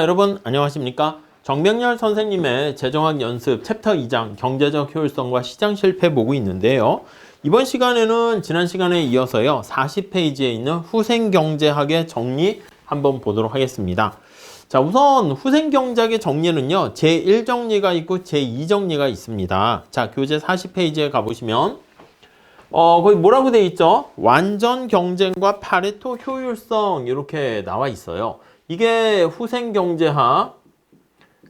여러분 안녕하십니까? 정명렬 선생님의 재정학 연습 챕터 2장 경제적 효율성과 시장 실패 보고 있는데요. 이번 시간에는 지난 시간에 이어서요. 40페이지에 있는 후생경제학의 정리 한번 보도록 하겠습니다. 자, 우선 후생경제학의 정리는요. 제1정리가 있고 제2정리가 있습니다. 자, 교재 40페이지에 가보시면 거기 뭐라고 돼 있죠? 완전 경쟁과 파레토 효율성 이렇게 나와 있어요. 이게 후생경제학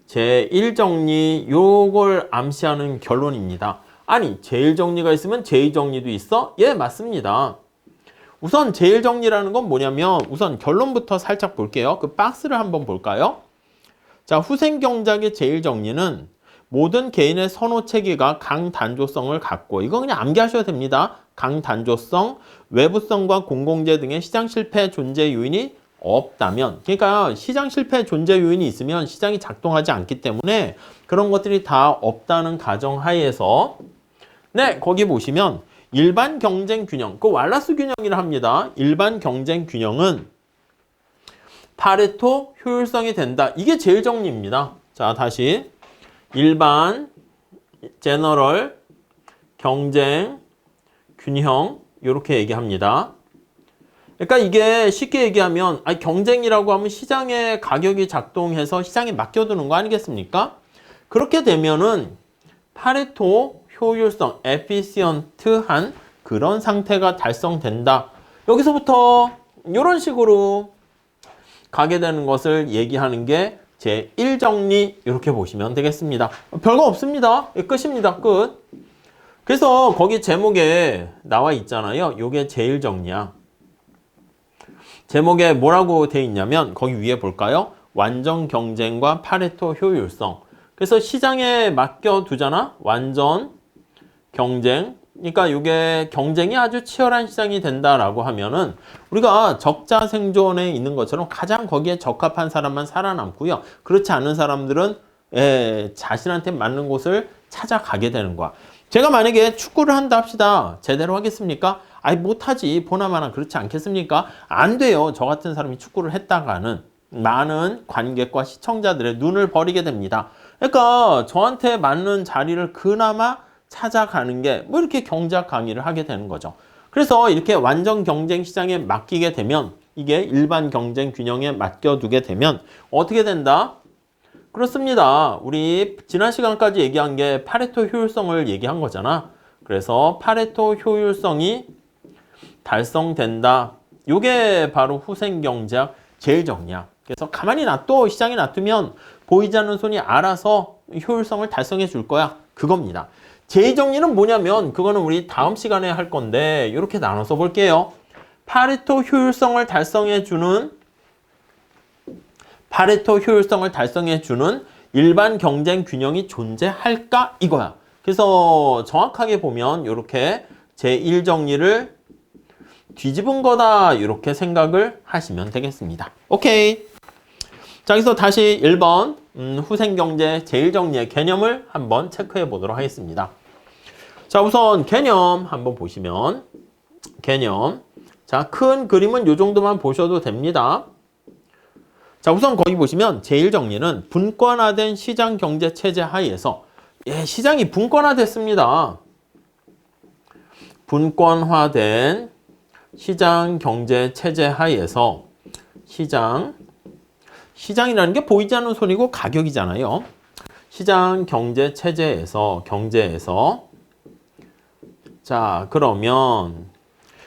제1정리 요걸 암시하는 결론입니다. 아니 제1정리가 있으면 제2정리도 있어? 예, 맞습니다. 우선 제1정리라는 건 뭐냐면 우선 결론부터 살짝 볼게요. 그 박스를 한번 볼까요? 자, 후생경제학의 제1정리는 모든 개인의 선호체계가 강단조성을 갖고, 이거 그냥 암기하셔도 됩니다. 강단조성, 외부성과 공공재 등의 시장 실패 존재 요인이 없다면, 그러니까 시장 실패 존재 요인이 있으면 시장이 작동하지 않기 때문에 그런 것들이 다 없다는 가정하에서, 네, 거기 보시면 일반 경쟁 균형, 그 왈라스 균형이라 합니다. 일반 경쟁 균형은 파레토 효율성이 된다. 이게 제일 정리입니다. 자, 다시 일반 제너럴 경쟁 균형 이렇게 얘기합니다. 그러니까 이게 쉽게 얘기하면 경쟁이라고 하면 시장의 가격이 작동해서 시장에 맡겨두는 거 아니겠습니까? 그렇게 되면은 파레토 효율성, 에피시언트한 그런 상태가 달성된다. 여기서부터 이런 식으로 가게 되는 것을 얘기하는 게 제1정리 이렇게 보시면 되겠습니다. 별거 없습니다. 끝입니다. 끝. 그래서 거기 제목에 나와 있잖아요. 요게 제1정리야. 제목에 뭐라고 돼 있냐면 거기 위에 볼까요? 완전 경쟁과 파레토 효율성. 그래서 시장에 맡겨두잖아. 완전 경쟁. 그러니까 이게 경쟁이 아주 치열한 시장이 된다라고 하면은 우리가 적자 생존에 있는 것처럼 가장 거기에 적합한 사람만 살아남고요. 그렇지 않은 사람들은 자신한테 맞는 곳을 찾아가게 되는 거야. 제가 만약에 축구를 한다 합시다. 제대로 하겠습니까? 못하지. 보나마나 그렇지 않겠습니까? 안 돼요. 저 같은 사람이 축구를 했다가는 많은 관객과 시청자들의 눈을 버리게 됩니다. 그러니까 저한테 맞는 자리를 그나마 찾아가는 게 뭐 이렇게 경제학 강의를 하게 되는 거죠. 그래서 이렇게 완전 경쟁 시장에 맡기게 되면 이게 일반 경쟁 균형에 맡겨두게 되면 어떻게 된다? 그렇습니다. 우리 지난 시간까지 얘기한 게 파레토 효율성을 얘기한 거잖아. 그래서 파레토 효율성이 달성된다. 이게 바로 후생경제학 제1정리야. 그래서 가만히 놔둬. 시장에 놔두면 보이지 않는 손이 알아서 효율성을 달성해 줄 거야. 그겁니다. 제2정리는 뭐냐면 그거는 우리 다음 시간에 할 건데 이렇게 나눠서 볼게요. 파레토 효율성을 달성해 주는 일반 경쟁 균형이 존재할까? 이거야. 그래서 정확하게 보면 이렇게 제1정리를 뒤집은 거다. 이렇게 생각을 하시면 되겠습니다. 오케이. 자, 여기서 다시 1번 후생경제 제1정리의 개념을 한번 체크해 보도록 하겠습니다. 자, 우선 개념 한번 보시면 개념. 자, 큰 그림은 이 정도만 보셔도 됩니다. 자, 우선 거기 보시면 제1정리는 분권화된 시장 경제 체제 하에서 시장이 분권화됐습니다. 분권화된 시장 경제 체제 하에서 시장이라는 게 보이지 않는 손이고 가격이잖아요. 시장 경제 체제에서 경제에서 자, 그러면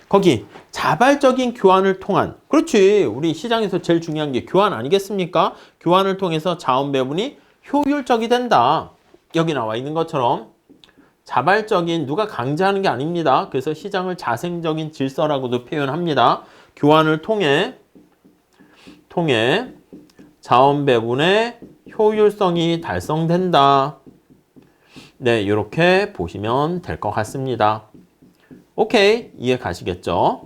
거기 자발적인 교환을 통한, 그렇지, 우리 시장에서 제일 중요한 게 교환 아니겠습니까? 교환을 통해서 자원 배분이 효율적이 된다. 여기 나와 있는 것처럼 자발적인, 누가 강제하는 게 아닙니다. 그래서 시장을 자생적인 질서라고도 표현합니다. 교환을 통해 자원 배분의 효율성이 달성된다. 네, 이렇게 보시면 될 것 같습니다. 오케이, 이해 가시겠죠?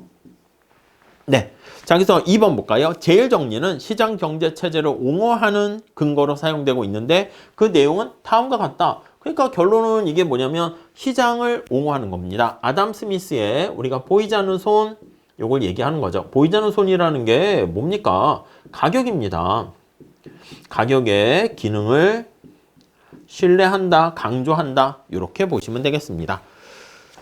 네, 자, 여기서 2번 볼까요? 제1정리는 시장 경제 체제를 옹호하는 근거로 사용되고 있는데 그 내용은 다음과 같다. 그러니까 결론은 이게 뭐냐면 시장을 옹호하는 겁니다. 아담 스미스의 우리가 보이지 않는 손, 요걸 얘기하는 거죠. 보이지 않는 손이라는 게 뭡니까? 가격입니다. 가격의 기능을 신뢰한다, 강조한다 이렇게 보시면 되겠습니다.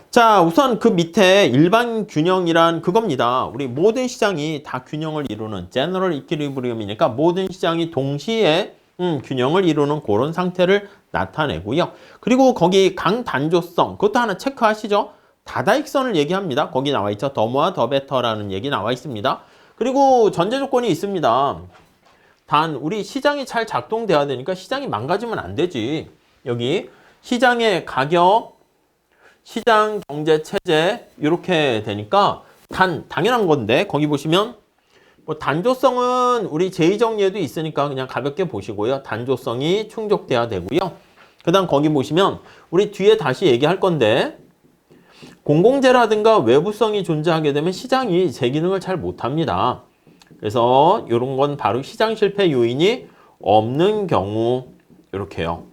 자, 우선 그 밑에 일반 균형이란 그겁니다. 우리 모든 시장이 다 균형을 이루는 제너럴 이퀴리브리엄이니까 모든 시장이 동시에 균형을 이루는 그런 상태를 나타내고요. 그리고 거기 강단조성 그것도 하나 체크하시죠. 다다익선을 얘기합니다. 거기 나와 있죠. 더 모아 더 베터라는 얘기 나와 있습니다. 그리고 전제 조건이 있습니다. 단 우리 시장이 잘 작동돼야 되니까 시장이 망가지면 안 되지. 여기 시장의 가격, 시장 경제 체제 이렇게 되니까 당연한 건데 거기 보시면 뭐 단조성은 우리 제2정리에도 있으니까 그냥 가볍게 보시고요. 단조성이 충족돼야 되고요. 그 다음 거기 보시면 우리 뒤에 다시 얘기할 건데 공공재라든가 외부성이 존재하게 되면 시장이 제 기능을 잘 못합니다. 그래서 이런 건 바로 시장 실패 요인이 없는 경우 이렇게요.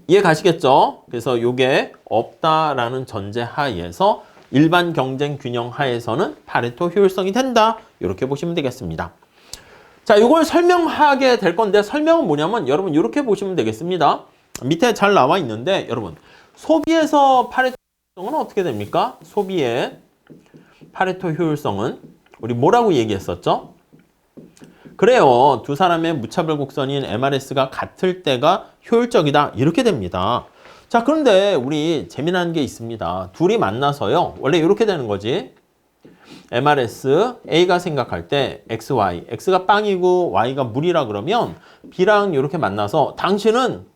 이해 가시겠죠? 그래서 이게 없다라는 전제 하에서 일반 경쟁 균형 하에서는 파레토 효율성이 된다. 이렇게 보시면 되겠습니다. 자, 이걸 설명하게 될 건데 설명은 뭐냐면 여러분 이렇게 보시면 되겠습니다. 밑에 잘 나와 있는데 여러분 소비에서 파레토 효율성은 어떻게 됩니까? 소비의 파레토 효율성은 우리 뭐라고 얘기했었죠? 그래요. 두 사람의 무차별 곡선인 MRS가 같을 때가 효율적이다. 이렇게 됩니다. 자, 그런데 우리 재미난 게 있습니다. 둘이 만나서요. 원래 이렇게 되는 거지. MRS, A가 생각할 때 XY, X가 빵이고 Y가 물이라 그러면 B랑 이렇게 만나서 당신은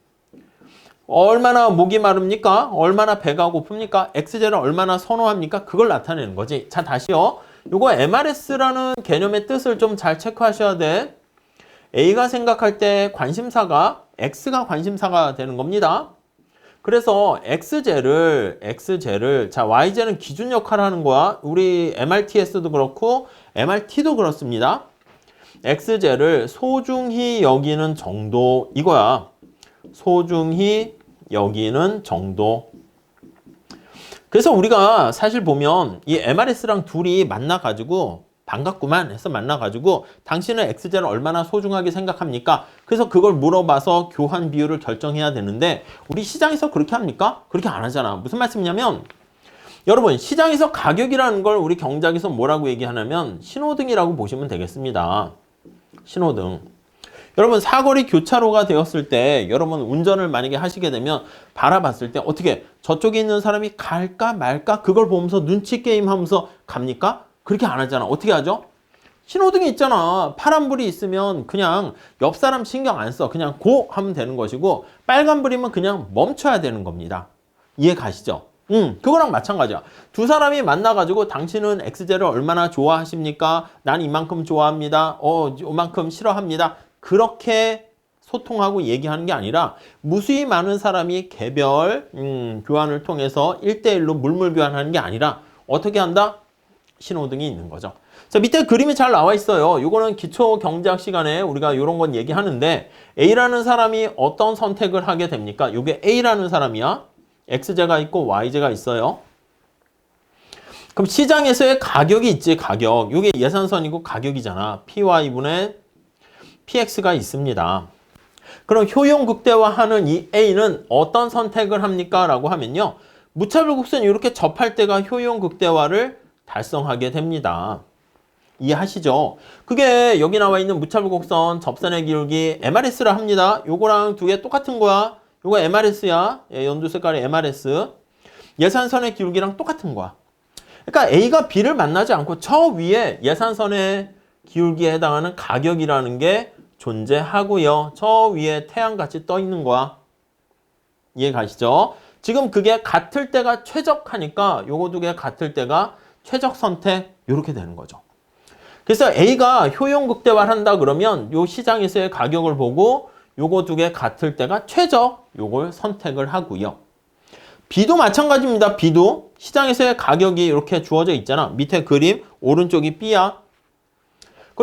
얼마나 목이 마릅니까? 얼마나 배가 고픕니까? XJ를 얼마나 선호합니까? 그걸 나타내는 거지. 자, 다시요. 요거 MRS라는 개념의 뜻을 좀 잘 체크하셔야 돼. A가 생각할 때 관심사가 X가 관심사가 되는 겁니다. 그래서 XJ를 자, YJ는 기준 역할을 하는 거야. 우리 MRTS도 그렇고 MRT도 그렇습니다. XJ를 소중히 여기는 정도 이거야. 소중히 여기는 정도. 그래서 우리가 사실 보면 이 MRS랑 둘이 만나가지고 반갑구만 해서 만나가지고 당신은 XJ를 얼마나 소중하게 생각합니까? 그래서 그걸 물어봐서 교환 비율을 결정해야 되는데 우리 시장에서 그렇게 합니까? 그렇게 안 하잖아. 무슨 말씀이냐면 여러분 시장에서 가격이라는 걸 우리 경제학에서 뭐라고 얘기하냐면 신호등이라고 보시면 되겠습니다. 신호등. 여러분 사거리 교차로가 되었을 때 여러분 운전을 만약에 하시게 되면 바라봤을 때 어떻게 저쪽에 있는 사람이 갈까 말까 그걸 보면서 눈치 게임 하면서 갑니까? 그렇게 안 하잖아. 어떻게 하죠? 신호등이 있잖아. 파란불이 있으면 그냥 옆 사람 신경 안 써. 그냥 고 하면 되는 것이고 빨간불이면 그냥 멈춰야 되는 겁니다. 이해 가시죠? 그거랑 마찬가지야. 두 사람이 만나가지고 당신은 XJ를 얼마나 좋아하십니까? 난 이만큼 좋아합니다. 이만큼 싫어합니다. 그렇게 소통하고 얘기하는 게 아니라 무수히 많은 사람이 개별 교환을 통해서 1대1로 물물 교환하는 게 아니라 어떻게 한다? 신호등이 있는 거죠. 자, 밑에 그림이 잘 나와 있어요. 이거는 기초 경제학 시간에 우리가 이런 건 얘기하는데 A라는 사람이 어떤 선택을 하게 됩니까? 이게 A라는 사람이야. XJ가 있고 YJ가 있어요. 그럼 시장에서의 가격이 있지, 가격. 이게 예산선이고 가격이잖아. PY분의 PX가 있습니다. 그럼 효용 극대화하는 이 A는 어떤 선택을 합니까? 라고 하면요. 무차별 곡선이 이렇게 접할 때가 효용 극대화를 달성하게 됩니다. 이해하시죠? 그게 여기 나와 있는 무차별 곡선 접선의 기울기 MRS라 합니다. 요거랑 두 개 똑같은 거야. 요거 MRS야. 연두 색깔의 MRS. 예산선의 기울기랑 똑같은 거야. 그러니까 A가 B를 만나지 않고 저 위에 예산선의 기울기에 해당하는 가격이라는 게 존재하고요. 저 위에 태양같이 떠 있는 거야. 이해 가시죠? 지금 그게 같을 때가 최적하니까 요거 두 개 같을 때가 최적 선택 이렇게 되는 거죠. 그래서 A가 효용 극대화를 한다 그러면 요 시장에서의 가격을 보고 요거 두 개 같을 때가 최적 요걸 선택을 하고요. B도 마찬가지입니다. B도 시장에서의 가격이 이렇게 주어져 있잖아. 밑에 그림 오른쪽이 B야.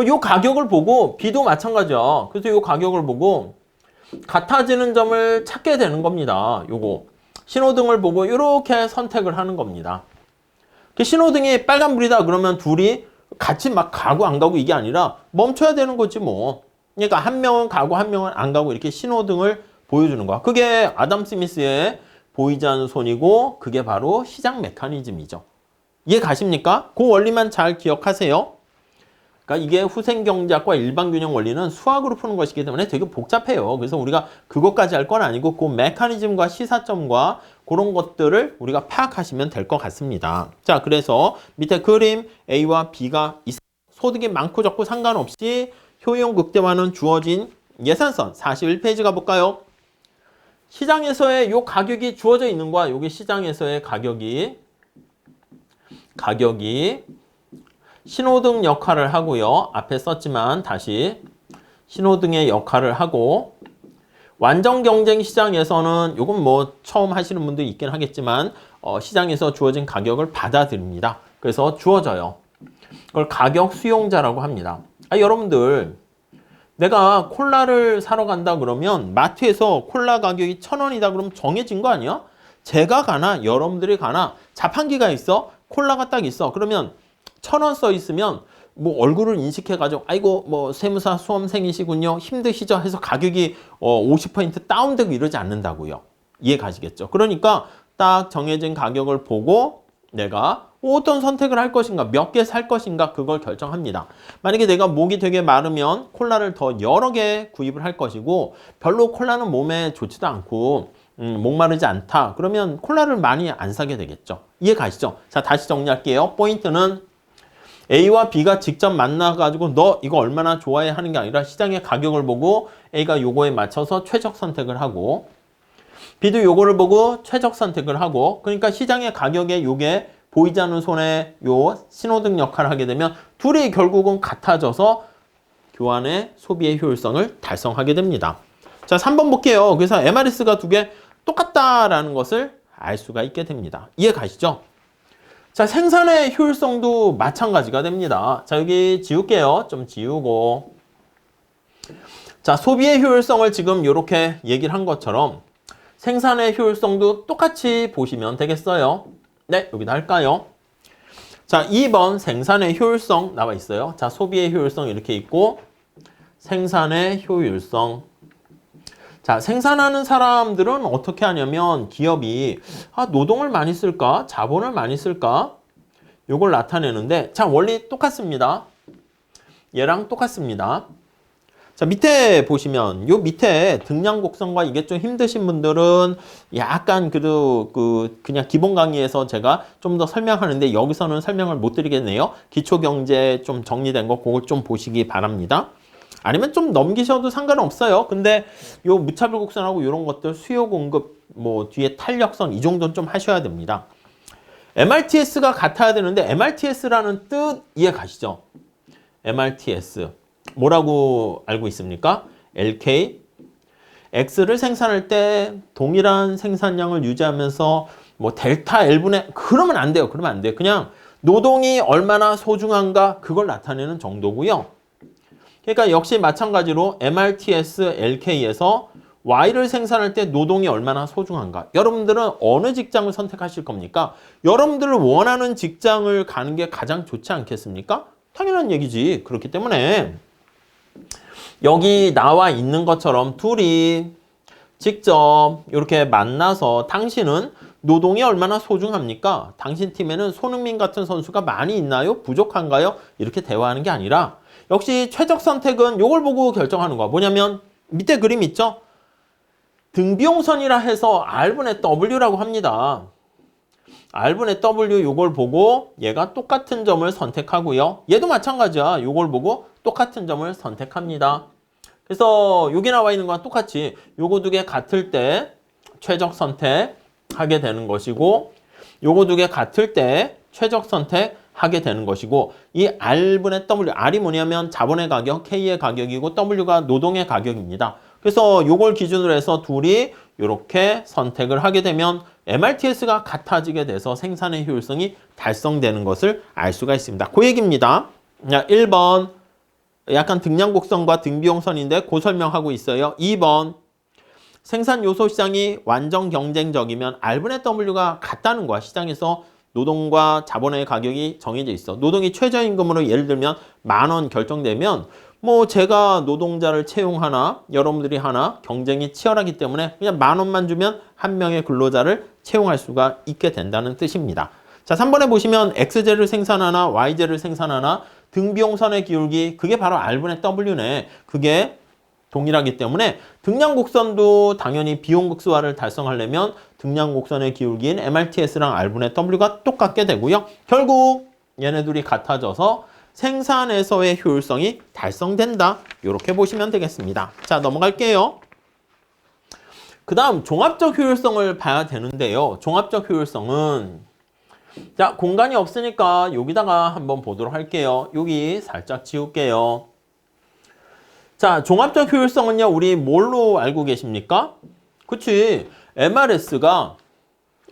요 가격을 보고 B도 마찬가지야. 그래서 요 가격을 보고 같아지는 점을 찾게 되는 겁니다. 요거 신호등을 보고 이렇게 선택을 하는 겁니다. 신호등이 빨간불이다 그러면 둘이 같이 막 가고 안 가고 이게 아니라 멈춰야 되는 거지 뭐. 그러니까 한 명은 가고 한 명은 안 가고 이렇게 신호등을 보여주는 거야. 그게 아담 스미스의 보이지 않는 손이고 그게 바로 시장 메커니즘이죠. 이해 가십니까? 그 원리만 잘 기억하세요. 그러니까 이게 후생경제학과 일반균형 원리는 수학으로 푸는 것이기 때문에 되게 복잡해요. 그래서 우리가 그것까지 할 건 아니고 그 메커니즘과 시사점과 그런 것들을 우리가 파악하시면 될 것 같습니다. 자, 그래서 밑에 그림 A와 B가 소득이 많고 적고 상관없이 효용 극대화는 주어진 예산선 41페이지 가볼까요? 시장에서의 요 가격이 주어져 있는 거야. 여기 시장에서의 가격이 신호등 역할을 하고요. 앞에 썼지만 다시 신호등의 역할을 하고 완전 경쟁 시장에서는 요건 뭐 처음 하시는 분도 있긴 하겠지만 시장에서 주어진 가격을 받아들입니다. 그래서 주어져요. 그걸 가격 수용자라고 합니다. 여러분들 내가 콜라를 사러 간다 그러면 마트에서 콜라 가격이 1,000원이다 그러면 정해진 거 아니야? 제가 가나 여러분들이 가나 자판기가 있어. 콜라가 딱 있어. 그러면 1,000원 써 있으면 뭐 얼굴을 인식해가지고 아이고 뭐 세무사 수험생이시군요. 힘드시죠? 해서 가격이 50% 다운되고 이러지 않는다고요. 이해 가시겠죠? 그러니까 딱 정해진 가격을 보고 내가 어떤 선택을 할 것인가, 몇 개 살 것인가 그걸 결정합니다. 만약에 내가 목이 되게 마르면 콜라를 더 여러 개 구입을 할 것이고 별로 콜라는 몸에 좋지도 않고 목마르지 않다. 그러면 콜라를 많이 안 사게 되겠죠. 이해 가시죠? 자, 다시 정리할게요. 포인트는 A와 B가 직접 만나가지고 너 이거 얼마나 좋아해 하는 게 아니라 시장의 가격을 보고 A가 요거에 맞춰서 최적 선택을 하고 B도 요거를 보고 최적 선택을 하고 그러니까 시장의 가격에 요게 보이지 않는 손에 요 신호등 역할을 하게 되면 둘이 결국은 같아져서 교환의 소비의 효율성을 달성하게 됩니다. 자, 3번 볼게요. 그래서 MRS가 두 개 똑같다라는 것을 알 수가 있게 됩니다. 이해 가시죠? 자, 생산의 효율성도 마찬가지가 됩니다. 자, 여기 지울게요. 좀 지우고. 자, 소비의 효율성을 지금 이렇게 얘기를 한 것처럼 생산의 효율성도 똑같이 보시면 되겠어요. 네, 여기다 할까요? 자, 2번 생산의 효율성 나와 있어요. 자, 소비의 효율성 이렇게 있고 생산의 효율성. 자, 생산하는 사람들은 어떻게 하냐면 기업이 노동을 많이 쓸까? 자본을 많이 쓸까? 요걸 나타내는데 자, 원리 똑같습니다. 얘랑 똑같습니다. 자, 밑에 보시면 요 밑에 등량 곡선과 이게 좀 힘드신 분들은 약간 그냥 기본 강의에서 제가 좀 더 설명하는데 여기서는 설명을 못 드리겠네요. 기초경제 좀 정리된 거 그걸 좀 보시기 바랍니다. 아니면 좀 넘기셔도 상관없어요. 근데 요 무차별 곡선하고 이런 것들 수요 공급 뭐 뒤에 탄력선 이 정도는 좀 하셔야 됩니다. MRTS가 같아야 되는데 MRTS라는 뜻 이해 가시죠? MRTS 뭐라고 알고 있습니까? LK X를 생산할 때 동일한 생산량을 유지하면서 뭐 델타 L분의 그러면 안 돼요. 그러면 안 돼요. 그냥 노동이 얼마나 소중한가 그걸 나타내는 정도고요. 그러니까 역시 마찬가지로 MRTS LK에서 Y를 생산할 때 노동이 얼마나 소중한가. 여러분들은 어느 직장을 선택하실 겁니까? 여러분들을 원하는 직장을 가는 게 가장 좋지 않겠습니까? 당연한 얘기지. 그렇기 때문에 여기 나와 있는 것처럼 둘이 직접 이렇게 만나서 당신은 노동이 얼마나 소중합니까? 당신 팀에는 손흥민 같은 선수가 많이 있나요? 부족한가요? 이렇게 대화하는 게 아니라 역시 최적 선택은 이걸 보고 결정하는 거야. 뭐냐면 밑에 그림 있죠? 등비용선이라 해서 R분의 W라고 합니다. R분의 W 요걸 보고 얘가 똑같은 점을 선택하고요. 얘도 마찬가지야. 요걸 보고 똑같은 점을 선택합니다. 그래서 여기 나와 있는 거랑 똑같이 요거 두 개 같을 때 최적 선택하게 되는 것이고 요거 두 개 같을 때 최적 선택하게 되는 것이고 이 R분의 W, R이 뭐냐면 자본의 가격, K의 가격이고 W가 노동의 가격입니다. 그래서 요걸 기준으로 해서 둘이 이렇게 선택을 하게 되면 MRTS가 같아지게 돼서 생산의 효율성이 달성되는 것을 알 수가 있습니다. 그 얘기입니다. 1번 약간 등량곡선과 등비용선인데 그 설명하고 있어요. 2번 생산 요소 시장이 완전 경쟁적이면 R분의 W가 같다는 거야. 시장에서 노동과 자본의 가격이 정해져 있어. 노동이 최저임금으로 예를 들면 10,000원 결정되면 뭐 제가 노동자를 채용하나 여러분들이 하나 경쟁이 치열하기 때문에 그냥 10,000원만 주면 한 명의 근로자를 채용할 수가 있게 된다는 뜻입니다. 자, 3번에 보시면 X제를 생산하나 Y제를 생산하나 등비용선의 기울기 그게 바로 R분의 W네. 그게 동일하기 때문에 등량곡선도 당연히 비용극소화를 달성하려면 등량곡선의 기울기인 MRTS랑 R분의 W가 똑같게 되고요. 결국 얘네들이 같아져서 생산에서의 효율성이 달성된다. 이렇게 보시면 되겠습니다. 자, 넘어갈게요. 그 다음 종합적 효율성을 봐야 되는데요. 종합적 효율성은 자, 공간이 없으니까 여기다가 한번 보도록 할게요. 여기 살짝 지울게요. 자, 종합적 효율성은요, 우리 뭘로 알고 계십니까? 그치. MRS가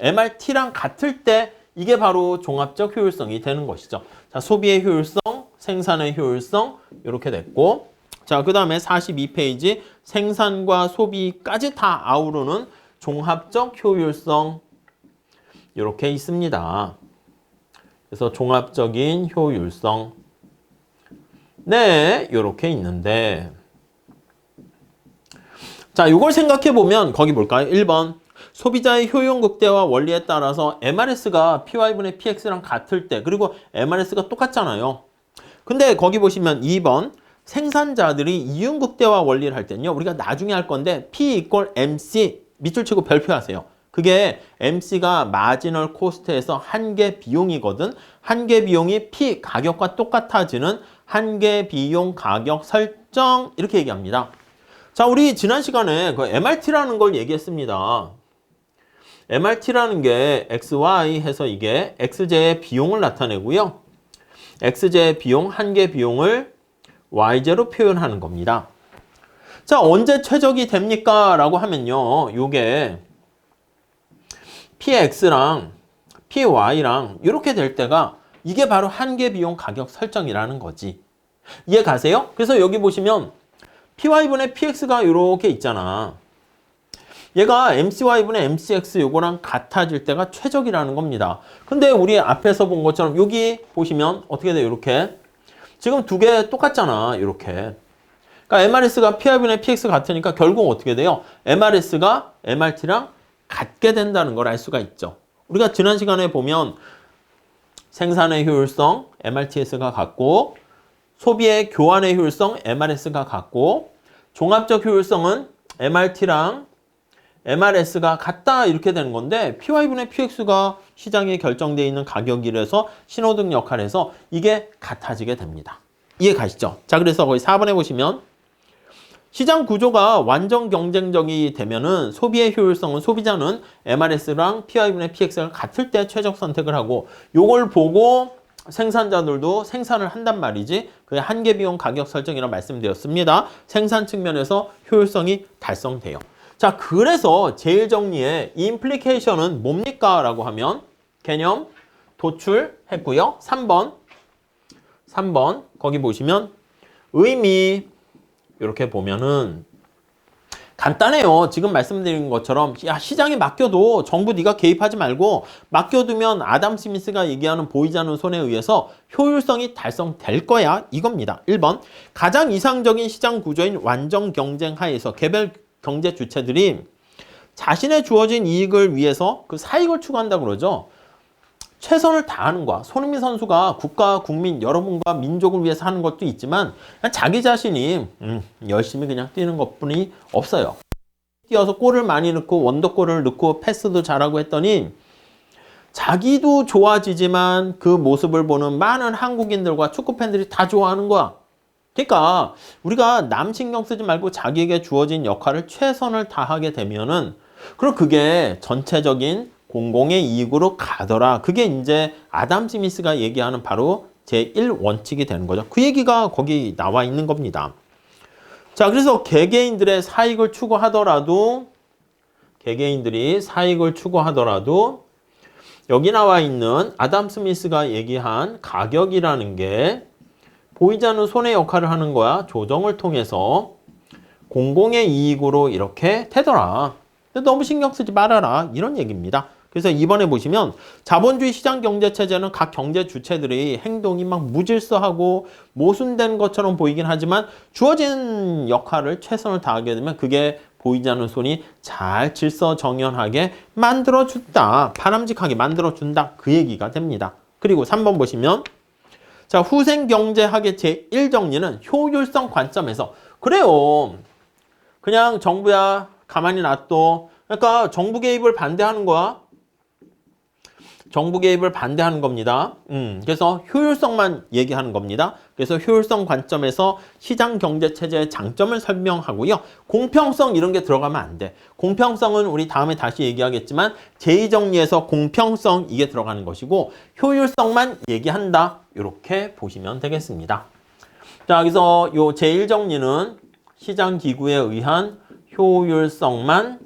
MRT랑 같을 때 이게 바로 종합적 효율성이 되는 것이죠. 자, 소비의 효율성, 생산의 효율성, 이렇게 됐고. 자, 그 다음에 42페이지 생산과 소비까지 다 아우르는 종합적 효율성. 이렇게 있습니다. 그래서 종합적인 효율성. 네, 이렇게 있는데. 자, 이걸 생각해 보면 거기 볼까요? 1번. 소비자의 효용 극대화 원리에 따라서 MRS가 PY분의 PX랑 같을 때 그리고 MRS가 똑같잖아요. 근데 거기 보시면 2번 생산자들이 이윤 극대화 원리를 할 때는요. 우리가 나중에 할 건데 P 이퀄 MC 밑줄 치고 별표하세요. 그게 MC가 마지널 코스트에서 한계 비용이거든. 한계 비용이 P 가격과 똑같아지는 한계 비용 가격 설정 이렇게 얘기합니다. 자, 우리 지난 시간에 그 MRT라는 걸 얘기했습니다. MRT라는 게 XY 해서 이게 X제의 비용을 나타내고요. X제의 비용, 한계 비용을 Y제로 표현하는 겁니다. 자, 언제 최적이 됩니까? 라고 하면요. 요게 PX랑 PY랑 이렇게 될 때가 이게 바로 한계 비용 가격 설정이라는 거지. 이해 가세요? 그래서 여기 보시면 PY분의 PX가 이렇게 있잖아. 얘가 MCY분의 MCX 요거랑 같아질 때가 최적이라는 겁니다. 근데 우리 앞에서 본 것처럼 여기 보시면 어떻게 돼요? 이렇게. 지금 두 개 똑같잖아. 이렇게. 그러니까 MRS가 PY분의 PX 같으니까 결국 어떻게 돼요? MRS가 MRT랑 같게 된다는 걸 알 수가 있죠. 우리가 지난 시간에 보면 생산의 효율성 MRTS가 같고 소비의 교환의 효율성 MRS가 같고 종합적 효율성은 MRT랑 MRS가 같다 이렇게 되는 건데 PY분의 PX가 시장에 결정되어 있는 가격이라서 신호등 역할을 해서 이게 같아지게 됩니다. 이해 가시죠? 자, 그래서 거기 4번에 보시면 시장 구조가 완전 경쟁적이 되면은 소비의 효율성은 소비자는 MRS랑 PY분의 PX가 같을 때 최적 선택을 하고 요걸 보고 생산자들도 생산을 한단 말이지. 그게 한계 비용 가격 설정이라고 말씀드렸습니다. 생산 측면에서 효율성이 달성돼요. 자, 그래서 제일 정리에 임플리케이션은 뭡니까? 라고 하면 개념 도출했고요. 3번 거기 보시면 의미 이렇게 보면은 간단해요. 지금 말씀드린 것처럼 야, 시장에 맡겨도 정부 네가 개입하지 말고 맡겨두면 아담 스미스가 얘기하는 보이지 않는 손에 의해서 효율성이 달성될 거야. 이겁니다. 1번 가장 이상적인 시장 구조인 완전 경쟁 하에서 개별 경제 주체들이 자신의 주어진 이익을 위해서 그 사익을 추구한다고 그러죠. 최선을 다하는 거야. 손흥민 선수가 국가, 국민, 여러분과 민족을 위해서 하는 것도 있지만 그냥 자기 자신이 열심히 그냥 뛰는 것뿐이 없어요. 뛰어서 골을 많이 넣고 원더골을 넣고 패스도 잘하고 했더니 자기도 좋아지지만 그 모습을 보는 많은 한국인들과 축구팬들이 다 좋아하는 거야. 그러니까 우리가 남 신경 쓰지 말고 자기에게 주어진 역할을 최선을 다하게 되면은 그럼 그게 전체적인 공공의 이익으로 가더라. 그게 이제 아담 스미스가 얘기하는 바로 제1원칙이 되는 거죠. 그 얘기가 거기 나와 있는 겁니다. 자, 그래서 개개인들의 사익을 추구하더라도 여기 나와 있는 아담 스미스가 얘기한 가격이라는 게 보이지 않는 손의 역할을 하는 거야. 조정을 통해서 공공의 이익으로 이렇게 되더라. 너무 신경 쓰지 말아라. 이런 얘기입니다. 그래서 이번에 보시면 자본주의 시장 경제 체제는 각 경제 주체들의 행동이 막 무질서하고 모순된 것처럼 보이긴 하지만 주어진 역할을 최선을 다하게 되면 그게 보이지 않는 손이 잘 질서정연하게 만들어준다. 바람직하게 만들어준다. 그 얘기가 됩니다. 그리고 3번 보시면 자, 후생경제학의 제1정리는 효율성 관점에서 그래요. 그냥 정부야 가만히 놔둬. 그러니까 정부 개입을 반대하는 거야. 정부 개입을 반대하는 겁니다. 그래서 효율성만 얘기하는 겁니다. 그래서 효율성 관점에서 시장 경제 체제의 장점을 설명하고요. 공평성 이런 게 들어가면 안 돼. 공평성은 우리 다음에 다시 얘기하겠지만 제2정리에서 공평성 이게 들어가는 것이고 효율성만 얘기한다. 이렇게 보시면 되겠습니다. 자, 그래서 요 제1정리는 시장 기구에 의한 효율성만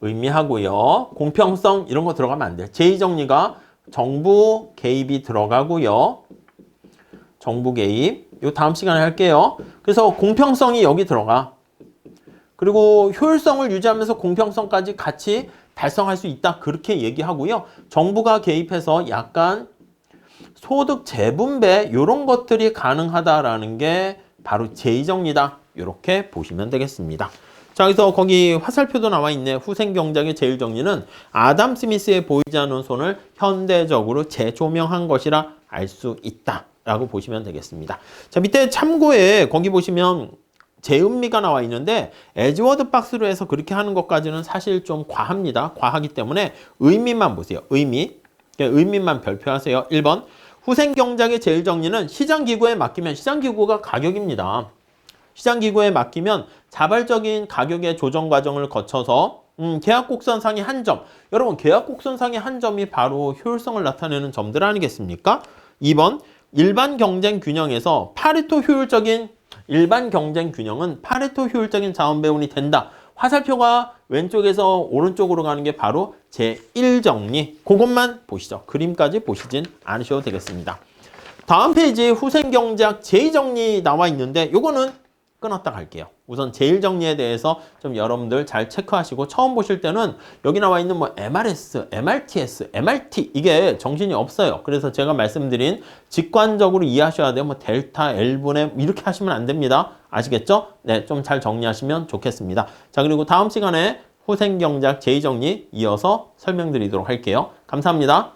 의미하고요. 공평성 이런 거 들어가면 안 돼요. 제2정리가 정부 개입이 들어가고요. 정부 개입. 요 다음 시간에 할게요. 그래서 공평성이 여기 들어가. 그리고 효율성을 유지하면서 공평성까지 같이 달성할 수 있다. 그렇게 얘기하고요. 정부가 개입해서 약간 소득 재분배 이런 것들이 가능하다라는 게 바로 제2정리다. 이렇게 보시면 되겠습니다. 자, 그래서 거기 화살표도 나와 있네. 후생경제학의 제1정리는 아담 스미스의 보이지 않는 손을 현대적으로 재조명한 것이라 알 수 있다. 라고 보시면 되겠습니다. 자, 밑에 참고에 거기 보시면 재음미가 나와 있는데 에즈워드 박스로 해서 그렇게 하는 것까지는 사실 좀 과합니다. 과하기 때문에 의미만 보세요. 의미만 별표하세요. 1번 후생경제학의 제1정리는 시장기구에 맡기면 시장기구가 가격입니다. 시장기구에 맡기면 자발적인 가격의 조정 과정을 거쳐서 계약곡선상의 한 점. 여러분 계약곡선상의 한 점이 바로 효율성을 나타내는 점들 아니겠습니까? 2번 일반 경쟁 균형에서 파레토 효율적인 일반 경쟁 균형은 파레토 효율적인 자원 배분이 된다. 화살표가 왼쪽에서 오른쪽으로 가는 게 바로 제1정리. 그것만 보시죠. 그림까지 보시진 않으셔도 되겠습니다. 다음 페이지 후생경제학 제2정리 나와 있는데 요거는 끊었다 갈게요. 우선 제1정리에 대해서 좀 여러분들 잘 체크하시고 처음 보실 때는 여기 나와 있는 뭐 MRS, MRTS, MRT 이게 정신이 없어요. 그래서 제가 말씀드린 직관적으로 이해하셔야 돼요. 뭐 델타, L분의 이렇게 하시면 안 됩니다. 아시겠죠? 네, 좀 잘 정리하시면 좋겠습니다. 자, 그리고 다음 시간에 후생경제학 제2정리 이어서 설명드리도록 할게요. 감사합니다.